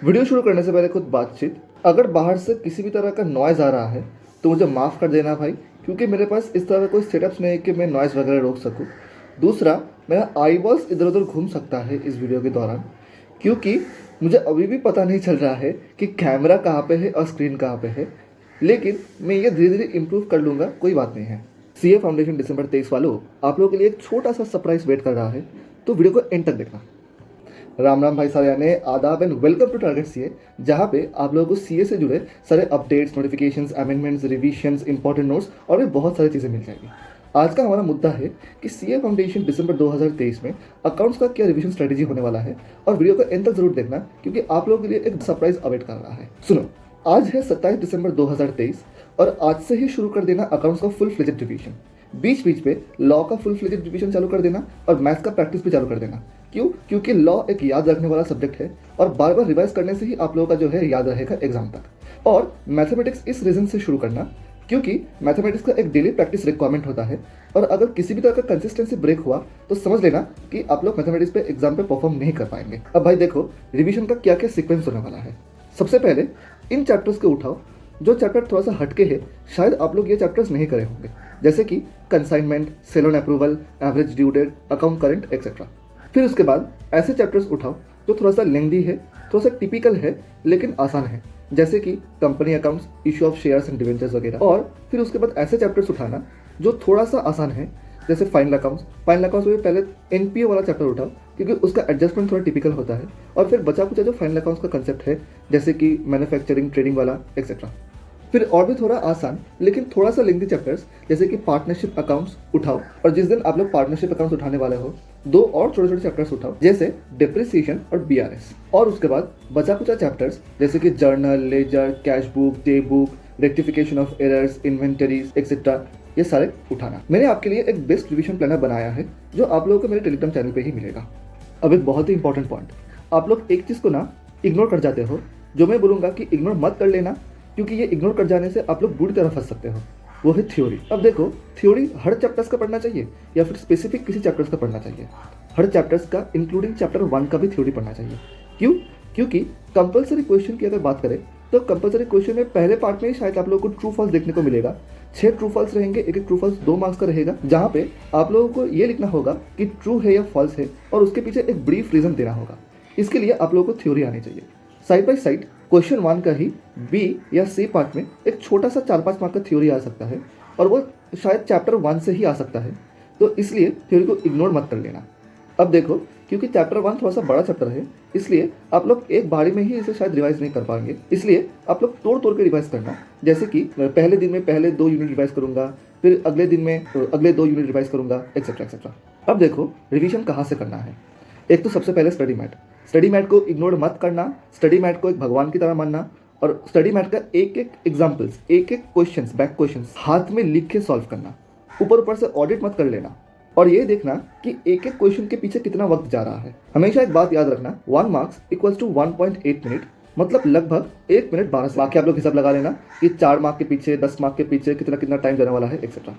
Video शुरू करने से पहले खुद बातचीत। अगर बाहर से किसी भी तरह का नॉइज़ आ रहा है तो मुझे माफ़ कर देना भाई, क्योंकि मेरे पास इस तरह का कोई सेटअप्स नहीं है कि मैं नॉइज़ वगैरह रोक सकूं। दूसरा, मेरा आई बॉल्स इधर उधर घूम सकता है इस वीडियो के दौरान, क्योंकि मुझे अभी भी पता नहीं चल रहा है कि कैमरा कहाँ पे है और स्क्रीन कहाँ पे है, लेकिन मैं ये धीरे धीरे इम्प्रूव कर लूँगा, कोई बात नहीं है। सीए फाउंडेशन दिसंबर 23 वालों, आप लोगों के लिए एक छोटा सा सरप्राइज वेट कर रहा है, तो वीडियो को एंड तक देखना। राम राम भाई सारे, यानी आदाब and welcome to target CA, जहाँ पे आप लोगों को सीए से जुड़े सारे updates, notifications, amendments, revisions, important notes और भी बहुत सारी चीज़ें मिल जाएगी। आज का हमारा मुद्दा है कि सीए फाउंडेशन दिसंबर 2023 में अकाउंट्स का क्या रिवीजन स्ट्रेटेजी होने वाला है, और वीडियो को एंड तक जरूर देखना, क्योंकि आप लोगों के लिए एक सरप्राइज अवेट कर रहा है। सुनो, आज है 27 दिसंबर 2023 और आज से ही शुरू कर देना अकाउंट्स का फुल फ्लेजेड रिवीजन। बीच बीच पे लॉ का फुल फ्लेजेड रिवीजन चालू कर देना और मैथ्स का प्रैक्टिस भी चालू कर देना। क्यों? क्योंकि लॉ एक याद रखने वाला सब्जेक्ट है और बार बार रिवाइज करने से ही आप लोगों का जो है याद रहेगा एग्जाम तक। और मैथमेटिक्स इस रीजन से शुरू करना क्योंकि मैथमेटिक्स का एक डेली प्रैक्टिस रिक्वायरमेंट होता है, और अगर किसी भी तरह का कंसिस्टेंसी ब्रेक हुआ तो समझ लेना कि आप लोग मैथमेटिक्स पे एग्जाम पे परफॉर्म नहीं कर पाएंगे। अब भाई देखो, रिवीजन का क्या क्या सीक्वेंस होने वाला है। सबसे पहले इन चैप्टर्स को उठाओ जो चैप्टर थोड़ा सा हटके है, शायद आप लोग ये चैप्टर्स नहीं करे होंगे, जैसे कि consignment, sale on approval, average due date, account current etcetera. फिर उसके बाद ऐसे चैप्टर्स उठाओ जो थोड़ा सा लेंदी है, थोड़ा सा टिपिकल है लेकिन आसान है, जैसे कि company accounts, issue of shares and debentures वगैरह। और फिर उसके बाद ऐसे चैप्टर्स उठाना जो थोड़ा सा आसान है, जैसे फाइनल अकाउंट्स। फाइनल अकाउंट्स में पहले एनपीए वाला चैप्टर उठाओ, क्योंकि उसका एडजस्टमेंट थोड़ा टिपिकल होता है। और फिर बचा कुचा जो फाइनल अकाउंट्स का कंसेप्ट है, जैसे कि मैन्युफैक्चरिंग, ट्रेडिंग वाला एक्सेट्रा। फिर और भी थोड़ा आसान लेकिन थोड़ा सा लेंथी चैप्टर्स, जैसे कि पार्टनरशिप अकाउंट्स उठाओ, और जिस दिन आप लोग पार्टनरशिप अकाउंट्स उठाने वाले हो, दो और छोटे छोटे चैप्टर्स उठाओ, जैसे डिप्रिसिएशन और बीआरएस। और उसके बाद बचा कुचा चैप्टर्स जैसे कि journal, ledger, cash book, day book, rectification of errors, inventories etcetera, ये सारे उठाना। मैंने आपके लिए एक बेस्ट रिवीजन प्लानर बनाया है जो आप लोगों को मेरे टेलीग्राम चैनल पे ही मिलेगा। अब एक बहुत ही इंपॉर्टेंट पॉइंट, आप लोग एक चीज़ को ना इग्नोर कर जाते हो, जो मैं बोलूँगा कि इग्नोर मत कर लेना, क्योंकि ये इग्नोर कर जाने से आप लोग बुरी तरह फंस सकते हो। वो है थ्योरी। अब देखो, थ्योरी हर चैप्टर्स का पढ़ना चाहिए या फिर स्पेसिफिक किसी चैप्टर्स का पढ़ना चाहिए? हर चैप्टर्स का इंक्लूडिंग चैप्टर 1 का भी थ्योरी पढ़ना चाहिए। क्यों? क्योंकि कंपलसरी क्वेश्चन की अगर बात करें तो कंपलसरी क्वेश्चन में पहले पार्ट में शायद आप लोगों को ट्रू फॉल्स देखने को मिलेगा। 6 ट्रू फॉल्स रहेंगे, एक ट्रू फॉल्स 2 मार्क्स का रहेगा, जहाँ पे आप लोगों को ये लिखना होगा कि ट्रू है या फॉल्स है, और उसके पीछे एक ब्रीफ रीजन देना होगा। इसके लिए आप लोगों को थ्योरी आनी चाहिए। साइड बाय साइड क्वेश्चन 1 का ही बी या सी पार्ट में एक छोटा सा 4-5 मार्क का थ्योरी आ सकता है, और वो शायद चैप्टर 1 से ही आ सकता है, तो इसलिए थ्योरी को इग्नोर मत कर लेना। अब देखो, क्योंकि चैप्टर 1 थोड़ा सा बड़ा चैप्टर है, इसलिए आप लोग एक बारी में ही इसे शायद रिवाइज नहीं कर पाएंगे, इसलिए आप लोग तोड़ तोड़ के रिवाइज करना। जैसे कि पहले दिन में पहले 2 यूनिट रिवाइज करूंगा, फिर अगले दिन में अगले 2 यूनिट रिवाइज करूंगा, एक्सेट्रा एक्सेट्रा। अब देखो, रिवीजन कहाँ से करना है। एक तो सबसे पहले स्टडी मैट। स्टडी मैट को इग्नोर मत करना, स्टडी मैट को एक भगवान की तरह मानना, और स्टडी मैट का एक एक एग्जाम्पल्स, एक एक क्वेश्चंस, बैक क्वेश्चंस हाथ में लिख के सॉल्व करना। ऊपर ऊपर से ऑडिट मत कर लेना, और ये देखना कि एक एक क्वेश्चन के पीछे कितना वक्त जा रहा है। हमेशा एक बात याद रखना, 1 मार्क्स इक्वल्स टू 1.8 मिनट, मतलब लगभग 1 मिनट 12 से। बाकी आप लोग हिसाब लगा लेना कि 4 मार्क के पीछे, 10 मार्क के पीछे कितना कितना टाइम जाने वाला है, एक्सेट्रा।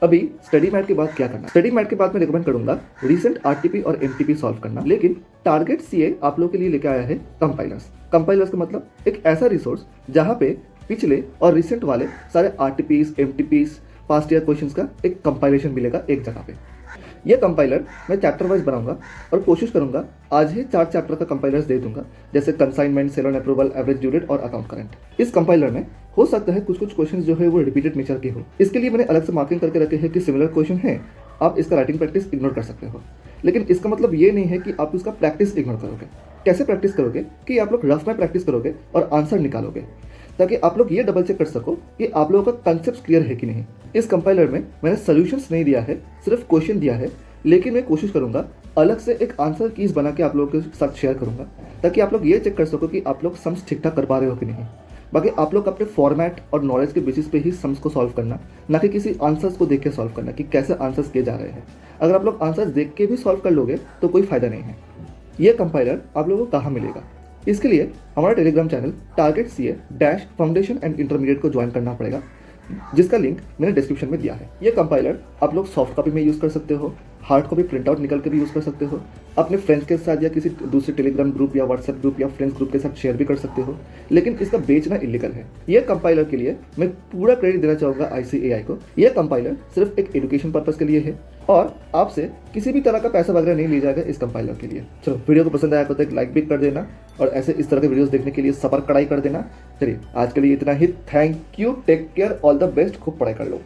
अभी स्टडी मैट के बाद क्या करना? स्टडी मैट के बाद मैं रिकमेंड करूंगा रीसेंट आरटीपी और एमटीपी सॉल्व करना, लेकिन टारगेट सीए आप लोग के लिए लेके आया है कंपाइलर्स। कंपाइलर्स का मतलब एक ऐसा रिसोर्स जहां पे पिछले और रिसेंट वाले सारे आरटीपीज, एमटीपीज, पास्ट ईयर क्वेश्चंस का एक कंपाइलेशन मिलेगा एक जगह पे। ये कंपाइलर मैं चैप्टर वाइज बनाऊंगा और कोशिश करूंगा आज ही 4 चैप्टर का कंपाइलर्स दे दूंगा, जैसे consignment, sale on approval, average due date और अकाउंट करंट। इस कंपाइलर में हो सकता है कुछ कुछ क्वेश्चन जो है वो रिपीटेड नेचर के हो, इसके लिए मैंने अलग से मार्किंग करके रखे हैं कि सिमिलर क्वेश्चन है, आप इसका राइटिंग प्रैक्टिस इग्नोर कर सकते हो। लेकिन इसका मतलब ये नहीं है कि आप इसका प्रैक्टिस इग्नोर करोगे। कैसे प्रैक्टिस करोगे कि आप लोग रफ में प्रैक्टिस करोगे और आंसर निकालोगे, ताकि आप लोग ये डबल चेक कर सको कि आप लोगों का कंसेप्ट क्लियर है कि नहीं। इस कंपाइलर में मैंने सॉल्यूशंस नहीं दिया है, सिर्फ क्वेश्चन दिया है, लेकिन मैं कोशिश करूंगा अलग से एक आंसर कीज बना के आप लोगों के साथ शेयर करूंगा, ताकि आप लोग ये चेक कर सको कि आप लोग सम्स ठीक ठाक कर पा रहे हो कि नहीं। बाकी आप लोग अपने फॉर्मेट और नॉलेज के बेसिस पे ही सम्स को सॉल्व करना, ना कि किसी आंसर्स को देख के सॉल्व करना कि कैसे आंसर्स किए जा रहे हैं। अगर आप लोग आंसर्स देख के भी सॉल्व कर लोगे तो कोई फायदा नहीं है। ये कंपाइलर आप लोगों को कहाँ मिलेगा? इसके लिए हमारा Telegram channel target CA foundation and intermediate को ज्वाइन करना पड़ेगा, जिसका लिंक मैंने डिस्क्रिप्शन में दिया है। ये कंपाइलर आप लोग सॉफ्ट कॉपी में यूज़ कर सकते हो, हार्ड कॉपी प्रिंट आउट निकल के भी यूज़ कर सकते हो, अपने फ्रेंड्स के साथ या किसी दूसरे टेलीग्राम ग्रुप या व्हाट्सएप ग्रुप या फ्रेंड्स ग्रुप के साथ शेयर भी कर सकते हो, लेकिन इसका बेचना इलीगल है। यह कंपाइलर के लिए मैं पूरा क्रेडिट देना चाहूँगा ICAI को। यह कंपाइलर सिर्फ एक एजुकेशन पर्पज़ के लिए है और आपसे किसी भी तरह का पैसा वगैरह नहीं लिया जाएगा इस कंपाइलर के लिए। चलो, वीडियो को पसंद आया तो एक लाइक भी कर देना और ऐसे इस तरह के वीडियोस देखने के लिए सबर कड़ाई कर देना। चलिए, आज के लिए इतना ही। Thank you, take care, all the best, खूब पढ़ाई कर लो।